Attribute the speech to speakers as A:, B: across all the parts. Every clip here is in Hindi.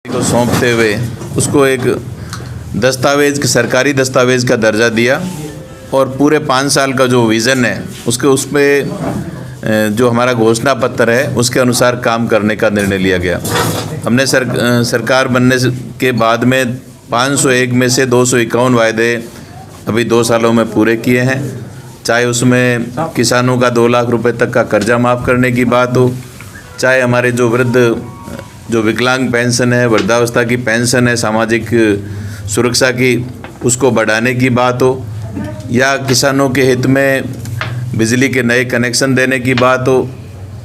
A: को सौंपते हुए उसको एक दस्तावेज, सरकारी दस्तावेज का दर्जा दिया और पूरे 5 साल का जो विज़न है उसके उसमें जो हमारा घोषणा पत्र है उसके अनुसार काम करने का निर्णय लिया गया। हमने सरकार बनने के बाद में 501 में से 251 वायदे अभी 2 सालों में पूरे किए हैं। चाहे उसमें किसानों का 2 लाख रुपए तक का कर्जा माफ़ करने की बात हो, चाहे हमारे जो विकलांग पेंशन है, वृद्धावस्था की पेंशन है, सामाजिक सुरक्षा की उसको बढ़ाने की बात हो, या किसानों के हित में बिजली के नए कनेक्शन देने की बात हो।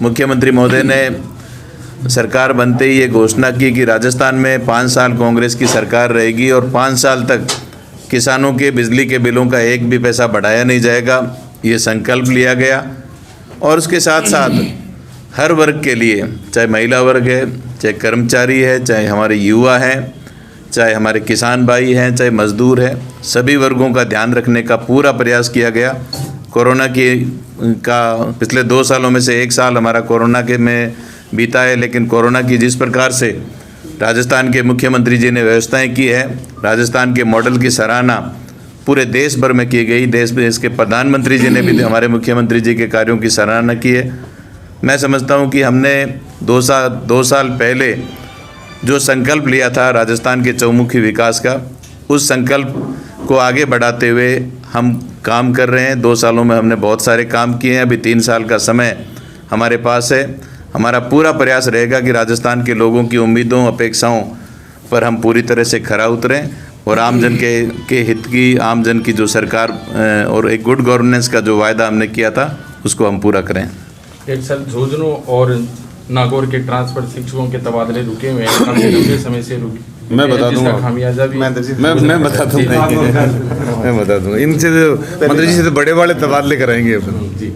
A: मुख्यमंत्री महोदय ने सरकार बनते ही ये घोषणा की कि राजस्थान में 5 साल कांग्रेस की सरकार रहेगी और 5 साल तक किसानों के बिजली के बिलों का एक भी पैसा बढ़ाया नहीं जाएगा। ये संकल्प लिया गया और उसके साथ साथ हर वर्ग के लिए, चाहे महिला वर्ग है, चाहे कर्मचारी है, चाहे हमारे युवा हैं, चाहे हमारे किसान भाई हैं, चाहे मजदूर हैं, सभी वर्गों का ध्यान रखने का पूरा प्रयास किया गया। कोरोना का पिछले 2 सालों में से 1 साल हमारा कोरोना के में बीता है, लेकिन कोरोना की जिस प्रकार से राजस्थान के मुख्यमंत्री जी ने व्यवस्थाएं की है, राजस्थान के मॉडल की सराहना पूरे देश भर में की गई। देश के प्रधानमंत्री जी ने भी हमारे मुख्यमंत्री जी के कार्यों की सराहना की है। मैं समझता हूं कि हमने 2 साल पहले जो संकल्प लिया था राजस्थान के चौमुखी विकास का, उस संकल्प को आगे बढ़ाते हुए हम काम कर रहे हैं। 2 सालों में हमने बहुत सारे काम किए हैं। अभी 3 साल का समय हमारे पास है। हमारा पूरा प्रयास रहेगा कि राजस्थान के लोगों की उम्मीदों, अपेक्षाओं पर हम पूरी तरह से खरा उतरें और आमजन के हित की, आमजन की जो सरकार और एक गुड गवर्नेंस का जो वायदा हमने किया था उसको हम पूरा करें।
B: एक साल झुंझुनू और नागौर के ट्रांसफर शिक्षकों के तबादले रुके हुए हैं, काफी लंबे समय से रुके।
C: मैं बता दूंगा,
B: खामियाजा भी
C: मैं बता दूंगा इनसे मंत्री जी से तो बड़े वाले तबादले कराएंगे जी।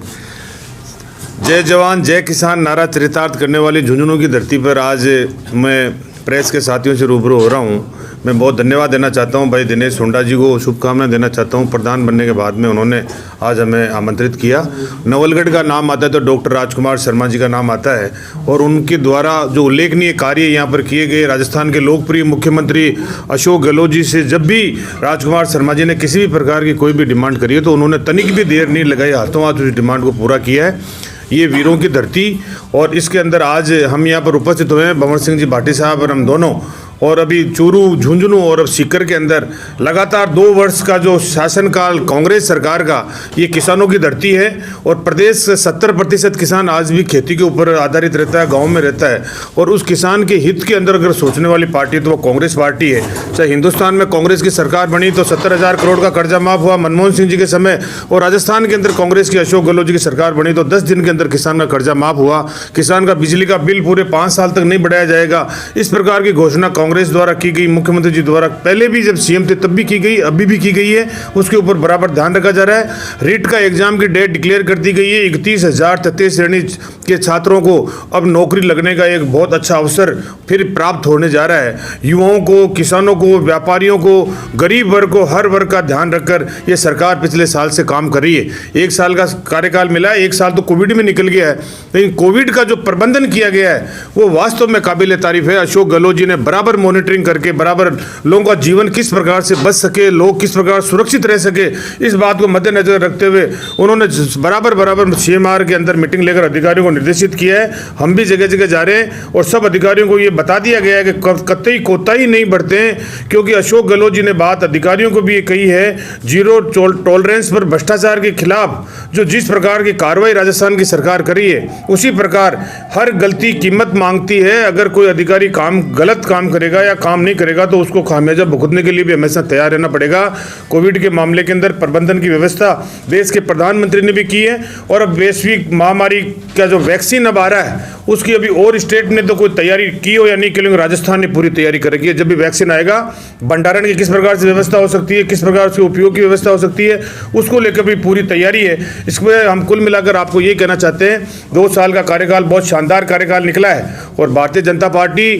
C: जय जवान जय किसान नारा चरितार्थ करने वाली झुंझुनू की धरती पर आज मैं प्रेस के साथियों से रूबरू हो रहा हूँ। मैं बहुत धन्यवाद देना चाहता हूँ भाई दिनेश हुड्डा जी को, शुभकामनाएं देना चाहता हूँ। प्रधान बनने के बाद में उन्होंने आज हमें आमंत्रित किया। नवलगढ़ का नाम आता है तो डॉक्टर राजकुमार शर्मा जी का नाम आता है और उनके द्वारा जो उल्लेखनीय कार्य यहाँ पर किए गए, राजस्थान के लोकप्रिय मुख्यमंत्री अशोक गहलोत जी से जब भी राजकुमार शर्मा जी ने किसी भी प्रकार की कोई भी डिमांड करी है तो उन्होंने तनिक भी देर नहीं लगाई, हाथों हाथ उस डिमांड को पूरा किया है। ये वीरों की धरती और इसके अंदर आज हम यहाँ पर उपस्थित हुए हैं, भंवर सिंह जी भाटी साहब और हम दोनों, और अभी चूरू, झुंझुनू और अब सीकर के अंदर लगातार 2 वर्ष का जो शासनकाल कांग्रेस सरकार का, ये किसानों की धरती है और प्रदेश से 70% किसान आज भी खेती के ऊपर आधारित रहता है, गांव में रहता है। और उस किसान के हित के अंदर अगर सोचने वाली पार्टी है तो वो कांग्रेस पार्टी है। चाहे हिंदुस्तान में कांग्रेस की सरकार बनी तो 70,000 करोड़ का कर्जा माफ हुआ मनमोहन सिंह जी के समय, और राजस्थान के अंदर कांग्रेस की अशोक गहलोत जी की सरकार बनी तो 10 दिन के अंदर किसान का कर्जा माफ हुआ। किसान का बिजली का बिल पूरे 5 साल तक नहीं बढ़ाया जाएगा, इस प्रकार की घोषणा कांग्रेस द्वारा की गई, मुख्यमंत्री जी द्वारा पहले भी जब सीएम थे तब भी की गई, अभी भी की गई है। उसके ऊपर बराबर ध्यान रखा जा रहा है। रीट का एग्जाम की डेट डिक्लेयर कर दी गई है। 31,000 तृतीय श्रेणी के छात्रों को अब नौकरी लगने का एक बहुत अच्छा अवसर फिर प्राप्त होने जा रहा है। युवाओं को, किसानों को, व्यापारियों को, गरीब वर्ग को, हर वर्ग का ध्यान रखकर ये सरकार पिछले साल से काम कर रही है। 1 साल का कार्यकाल मिला है, 1 साल तो कोविड में निकल गया है, लेकिन कोविड का जो प्रबंधन किया गया है वो वास्तव में काबिल तारीफ है। अशोक गहलोत जी ने बराबर मॉनिटरिंग करके बराबर लोगों का जीवन किस प्रकार से बच सके, लोग किस प्रकार सुरक्षित रह सके, इस बात को मद्देनजर रखते हुए उन्होंने बराबर सीएमआर के अंदर मीटिंग लेकर अधिकारियों को निर्देशित किया है। हम भी जगह जगह जा रहे हैं और सब अधिकारियों को ये बता दिया गया है कि कतई कोताही नहीं बरते हैं, क्योंकि अशोक गहलोत जी ने बात अधिकारियों को भी ये कही है, जीरो टॉलरेंस पर भ्रष्टाचार के खिलाफ जो जिस प्रकार की कार्रवाई राजस्थान की सरकार करी है उसी प्रकार हर गलती कीमत मांगती है। अगर कोई अधिकारी गलत काम करेगा या काम नहीं करेगा तो उसको खामियाजा भुगतने के लिए भी हमेशा तैयार रहना पड़ेगा। कोविड के मामले के अंदर प्रबंधन की व्यवस्था देश के प्रधानमंत्री ने भी की है और अब वैश्विक महामारी का जो वैक्सीन अब आ रहा है उसकी अभी और स्टेट ने तो कोई तैयारी की हो या नहीं की, लेकिन राजस्थान ने पूरी तैयारी कर रखी है। जब भी वैक्सीन आएगा भंडारण की किस प्रकार से व्यवस्था हो सकती है, किस प्रकार से उपयोग की व्यवस्था हो सकती है, उसको लेकर भी पूरी तैयारी है। इसमें हम कुल मिलाकर आपको ये कहना चाहते हैं 2 साल का कार्यकाल बहुत शानदार कार्यकाल निकला है और भारतीय जनता पार्टी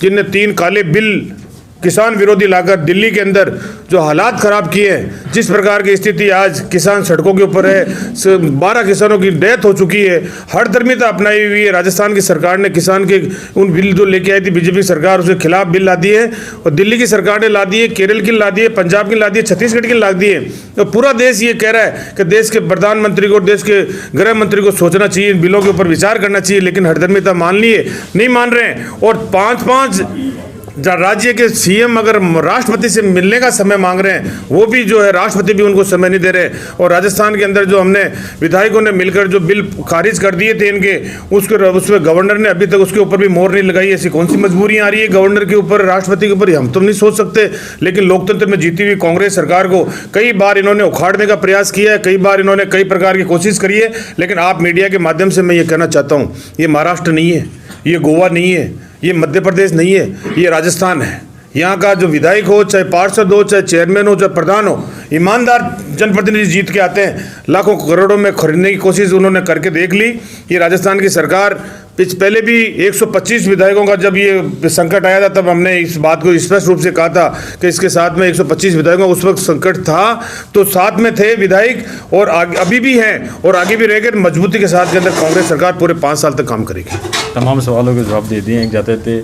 C: जिनने 3 काले बिल किसान विरोधी लाकर दिल्ली के अंदर जो हालात खराब किए हैं, जिस प्रकार की स्थिति आज किसान सड़कों के ऊपर है, 12 किसानों की डेथ हो चुकी है, हर धर्मिता अपनाई हुई है। राजस्थान की सरकार ने किसान के उन बिल जो लेके आई थी बीजेपी सरकार, उसके खिलाफ बिल ला दिए और दिल्ली की सरकार ने ला दिए, केरल की ला दिए, पंजाब की ला दिए, छत्तीसगढ़ की ला दिए। तो पूरा देश ये कह रहा है कि देश के प्रधानमंत्री को, देश के गृह मंत्री को सोचना चाहिए, इन बिलों के ऊपर विचार करना चाहिए, लेकिन हरधर्मिता मान लिए, नहीं मान रहे हैं। और 5-5 राज्य के सीएम अगर राष्ट्रपति से मिलने का समय मांग रहे हैं, वो भी जो है राष्ट्रपति भी उनको समय नहीं दे रहे। और राजस्थान के अंदर जो हमने विधायकों ने मिलकर जो बिल खारिज कर दिए थे इनके, उसमें गवर्नर ने अभी तक उसके ऊपर भी मोहर नहीं लगाई। ऐसी कौन सी मजबूरियां आ रही है गवर्नर के ऊपर, राष्ट्रपति के ऊपर, हम तो नहीं सोच सकते। लेकिन लोकतंत्र में जीती हुई कांग्रेस सरकार को कई बार इन्होंने उखाड़ने का प्रयास किया है, कई बार इन्होंने कई प्रकार की कोशिश करी है। लेकिन आप मीडिया के माध्यम से मैं ये कहना चाहता हूँ, ये महाराष्ट्र नहीं है, ये गोवा नहीं है, ये मध्य प्रदेश नहीं है, ये राजस्थान है। यहाँ का जो विधायक हो, चाहे पार्षद हो, चाहे चेयरमैन हो, चाहे प्रधान हो, ईमानदार जनप्रतिनिधि जीत के आते हैं। लाखों करोड़ों में खरीदने की कोशिश उन्होंने करके देख ली। ये राजस्थान की सरकार पहले भी 125 विधायकों का जब ये संकट आया था, तब हमने इस बात को स्पष्ट रूप से कहा था कि इसके साथ में 125 विधायकों, उस वक्त संकट था तो साथ में थे विधायक, और अभी भी हैं और आगे भी रहेंगे। मजबूती के साथ के अंदर कांग्रेस सरकार पूरे 5 साल तक काम करेगी।
D: तमाम सवालों के जवाब दे दिए। जाते थे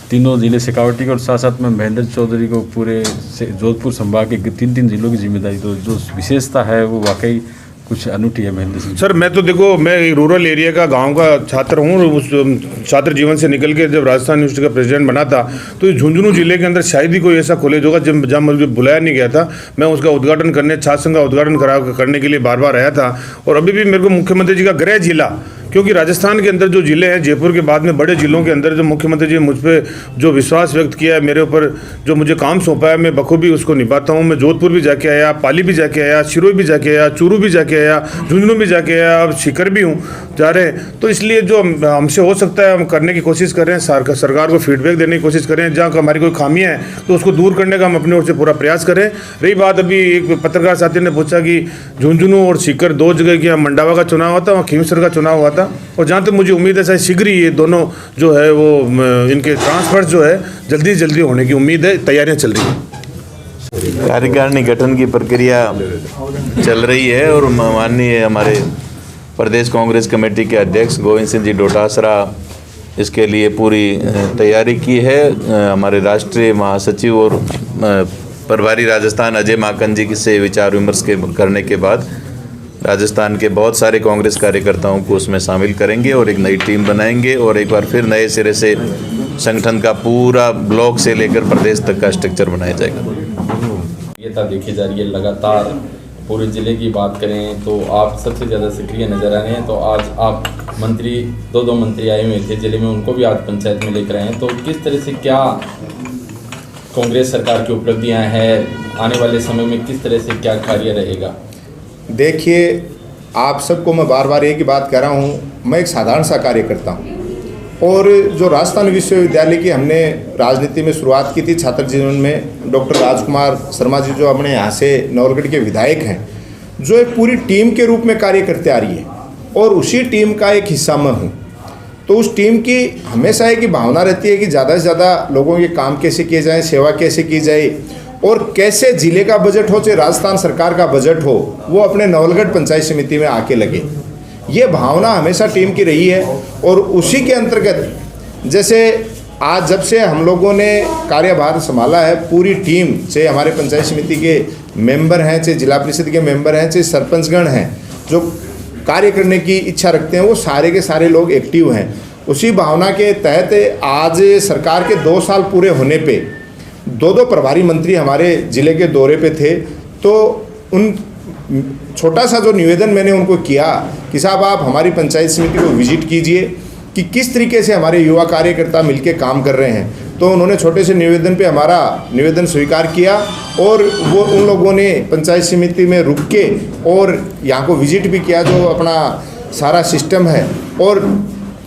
D: तीनों जिले शेखावटी को और साथ साथ में महेंद्र चौधरी को पूरे जोधपुर संभाग के 3 जिलों की जिम्मेदारी, तो जो विशेषता है वो वाकई कुछ अनूठी है महेंद्र सिंह।
C: सर मैं तो देखो, मैं रूरल एरिया का गांव का छात्र हूँ। उस छात्र जीवन से निकल के जब राजस्थान यूनिवर्सिटी का प्रेसिडेंट बना था, तो झुंझुनू जिले के अंदर शायद ही कोई ऐसा कॉलेज होगा जब मुझे बुलाया नहीं गया था। मैं उसका उद्घाटन करने, छात्र संघ का उद्घाटन करने के लिए बार बार आया था। और अभी भी मेरे को मुख्यमंत्री जी का गृह जिला, क्योंकि राजस्थान के अंदर जो जिले हैं, जयपुर के बाद में बड़े जिलों के अंदर जो मुख्यमंत्री जी मुझ पर जो विश्वास व्यक्त किया है, मेरे ऊपर जो मुझे काम सौंपा है, मैं बखूबी उसको निभाता हूँ। मैं जोधपुर भी जाके आया, पाली भी जाके आया, सिरोही भी जाके आया, चूरू भी जाके आया, झुंझुनू भी जाके आया, अब सीकर भी हूँ जा रहे हैं। तो इसलिए जो हमसे हो सकता है हम करने की कोशिश कर रहे हैं, सरकार को फीडबैक देने की कोशिश कर रहे हैं। जहाँ हमारी कोई खामियाँ हैं तो उसको दूर करने का हम अपनी ओर से पूरा प्रयास करें। रही बात, अभी एक पत्रकार साथी ने पूछा कि झुंझुनू और सीकर 2 जगह की, मंडावा का चुनाव हुआ था, वहाँ खींवसर का चुनाव हुआ था। और जहाँ तक मुझे उम्मीद है शायद शीघ्र ही ये दोनों जो है वो इनके ट्रांसफर जो है जल्दी होने की उम्मीद है, तैयारियां चल रही हैं।
A: कार्यकारिणी गठन की प्रक्रिया चल रही है और माननीय हमारे प्रदेश कांग्रेस कमेटी के अध्यक्ष गोविंद सिंह जी डोटासरा इसके लिए पूरी तैयारी की है। हमारे राष्ट्रीय महासचिव और प्रभारी राजस्थान अजय माकन जी से विचार विमर्श करने के बाद राजस्थान के बहुत सारे कांग्रेस कार्यकर्ताओं को उसमें शामिल करेंगे और एक नई टीम बनाएंगे और एक बार फिर नए सिरे से संगठन का पूरा ब्लॉक से लेकर प्रदेश तक का स्ट्रक्चर बनाया जाएगा।
B: ये देखी जा रही है लगातार। पूरे ज़िले की बात करें तो आप सबसे ज़्यादा सक्रिय नज़र आ रहे हैं। तो आज आप मंत्री, 2 मंत्री आए हुए थे ज़िले में, उनको भी आज पंचायत में लेकर आए हैं। तो किस तरह से क्या कांग्रेस सरकार की उपलब्धियाँ हैं, आने वाले समय में किस तरह से क्या कार्य रहेगा?
E: देखिए, आप सबको मैं बार बार एक ही बात कह रहा हूँ, मैं एक साधारण सा कार्यकर्ता हूँ। और जो राजस्थान विश्वविद्यालय की हमने राजनीति में शुरुआत की थी छात्र जीवन में, डॉक्टर राजकुमार शर्मा जी जो अपने यहाँ से नवलगढ़ के विधायक हैं, जो एक पूरी टीम के रूप में कार्य करते आ रही है और उसी टीम का एक हिस्सा मैं हूँ। तो उस टीम की हमेशा एक ही भावना रहती है कि ज़्यादा से ज़्यादा लोगों के काम कैसे किए जाएँ, सेवा कैसे की जाए और कैसे जिले का बजट हो चाहे राजस्थान सरकार का बजट हो, वो अपने नवलगढ़ पंचायत समिति में आके लगे। ये भावना हमेशा टीम की रही है। और उसी के अंतर्गत जैसे आज जब से हम लोगों ने कार्यभार संभाला है, पूरी टीम, चाहे हमारे पंचायत समिति के मेंबर हैं, चाहे जिला परिषद के मेंबर हैं, चाहे सरपंचगण हैं, जो कार्य करने की इच्छा रखते हैं, वो सारे के सारे लोग एक्टिव हैं। उसी भावना के तहत आज सरकार के 2 साल पूरे होने पे 2 प्रभारी मंत्री हमारे ज़िले के दौरे पे थे। तो उन छोटा सा जो निवेदन मैंने उनको किया कि साहब आप हमारी पंचायत समिति को विजिट कीजिए कि किस तरीके से हमारे युवा कार्यकर्ता मिलके काम कर रहे हैं। तो उन्होंने छोटे से निवेदन पे हमारा निवेदन स्वीकार किया और वो उन लोगों ने पंचायत समिति में रुक के और यहाँ को विजिट भी किया, जो अपना सारा सिस्टम है, और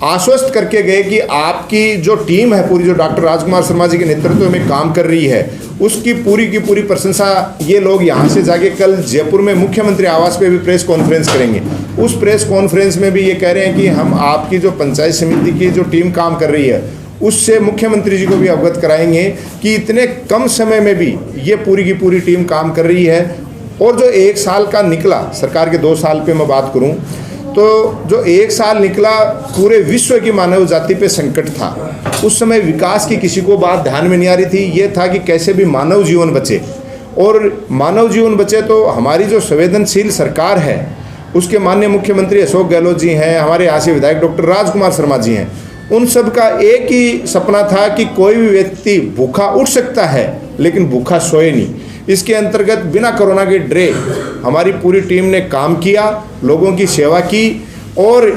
E: आश्वस्त करके गए कि आपकी जो टीम है पूरी, जो डॉक्टर राजकुमार शर्मा जी के नेतृत्व में काम कर रही है, उसकी पूरी की पूरी प्रशंसा ये लोग यहाँ से जाके कल जयपुर में मुख्यमंत्री आवास पे भी प्रेस कॉन्फ्रेंस करेंगे। उस प्रेस कॉन्फ्रेंस में भी ये कह रहे हैं कि हम आपकी जो पंचायत समिति की जो टीम काम कर रही है उससे मुख्यमंत्री जी को भी अवगत कराएंगे कि इतने कम समय में भी ये पूरी की पूरी टीम काम कर रही है। और जो 1 साल का निकला, सरकार के 2 साल पे मैं बात करूं तो जो 1 साल निकला पूरे विश्व की मानव जाति पे संकट था। उस समय विकास की किसी को बात ध्यान में नहीं आ रही थी, ये था कि कैसे भी मानव जीवन बचे। और मानव जीवन बचे तो हमारी जो संवेदनशील सरकार है उसके माननीय मुख्यमंत्री अशोक गहलोत जी हैं, हमारे यहाँ से विधायक डॉक्टर राजकुमार शर्मा जी हैं, उन सब का एक ही सपना था कि कोई भी व्यक्ति भूखा उठ सकता है लेकिन भूखा सोए नहीं। इसके अंतर्गत बिना कोरोना के डरे हमारी पूरी टीम ने काम किया, लोगों की सेवा की और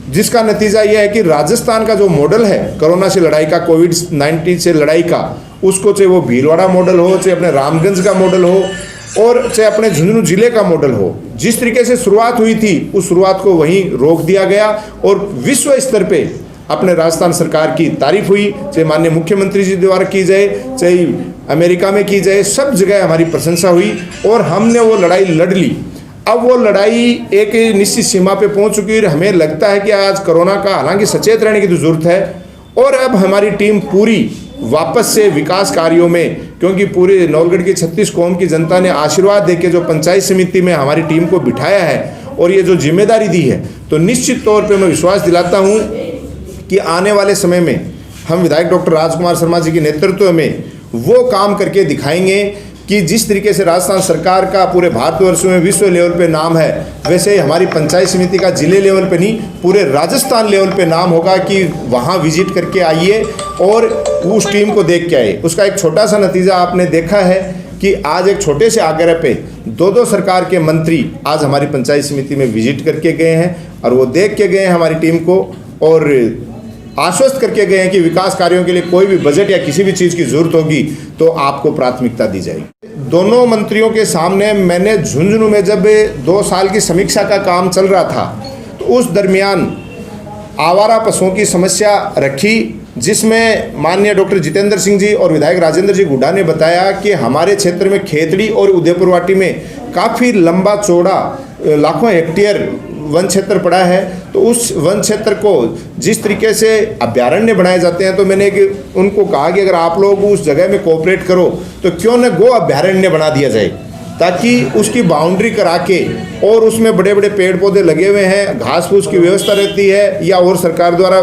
E: जिसका नतीजा यह है कि राजस्थान का जो मॉडल है कोरोना से लड़ाई का, कोविड-19 से लड़ाई का, उसको चाहे वो भीलवाड़ा मॉडल हो, चाहे अपने रामगंज का मॉडल हो और चाहे अपने झुंझुनू जिले का मॉडल हो, जिस तरीके से शुरुआत हुई थी उस शुरुआत को वहीं रोक दिया गया और विश्व स्तर पे अपने राजस्थान सरकार की तारीफ हुई, चाहे माननीय मुख्यमंत्री जी द्वारा की जाए, चाहे अमेरिका में की जाए, सब जगह हमारी प्रशंसा हुई और हमने वो लड़ाई लड़ ली। अब वो लड़ाई एक निश्चित सीमा पे पहुंच चुकी है। हमें लगता है कि आज कोरोना का हालांकि सचेत रहने की तो जरूरत है और अब हमारी टीम पूरी वापस से विकास कार्यों में, क्योंकि पूरे नौलगढ़ की 36 कौम की जनता ने आशीर्वाद देके जो पंचायत समिति में हमारी टीम को बिठाया है और ये जो जिम्मेदारी दी है, तो निश्चित तौर पे मैं विश्वास दिलाता हूँ कि आने वाले समय में हम विधायक डॉक्टर राजकुमार शर्मा जी के नेतृत्व में वो काम करके दिखाएंगे कि जिस तरीके से राजस्थान सरकार का पूरे भारतवर्ष में विश्व लेवल पे नाम है, वैसे ही हमारी पंचायत समिति का जिले लेवल पे नहीं पूरे राजस्थान लेवल पे नाम होगा कि वहाँ विजिट करके आइए और उस टीम को देख के आइए। उसका एक छोटा सा नतीजा आपने देखा है कि आज एक छोटे से आग्रह पे 2 सरकार के मंत्री आज हमारी पंचायत समिति में विजिट करके गए हैं और वो देख के गए हैं हमारी टीम को और आश्वस्त करके गए हैं कि विकास कार्यों के लिए कोई भी बजट या किसी भी चीज़ की जरूरत होगी तो आपको प्राथमिकता दी जाएगी। दोनों मंत्रियों के सामने मैंने झुंझुनू में जब 2 साल की समीक्षा का काम चल रहा था तो उस दरमियान आवारा पशुओं की समस्या रखी, जिसमें माननीय डॉक्टर जितेंद्र सिंह जी और विधायक राजेंद्र जी गुड्डा ने बताया कि हमारे क्षेत्र में खेतड़ी और उदयपुरवाटी में काफ़ी लंबा चौड़ा लाखों हेक्टेयर वन क्षेत्र पड़ा है, तो उस वन क्षेत्र को जिस तरीके से अभ्यारण्य बनाए जाते हैं, तो मैंने उनको कहा कि अगर आप लोग उस जगह में कोऑपरेट करो तो क्यों न गो अभ्यारण्य बना दिया जाए, ताकि उसकी बाउंड्री करा के और उसमें बड़े बड़े पेड़ पौधे लगे हुए हैं, घास फूस की व्यवस्था रहती है या और सरकार द्वारा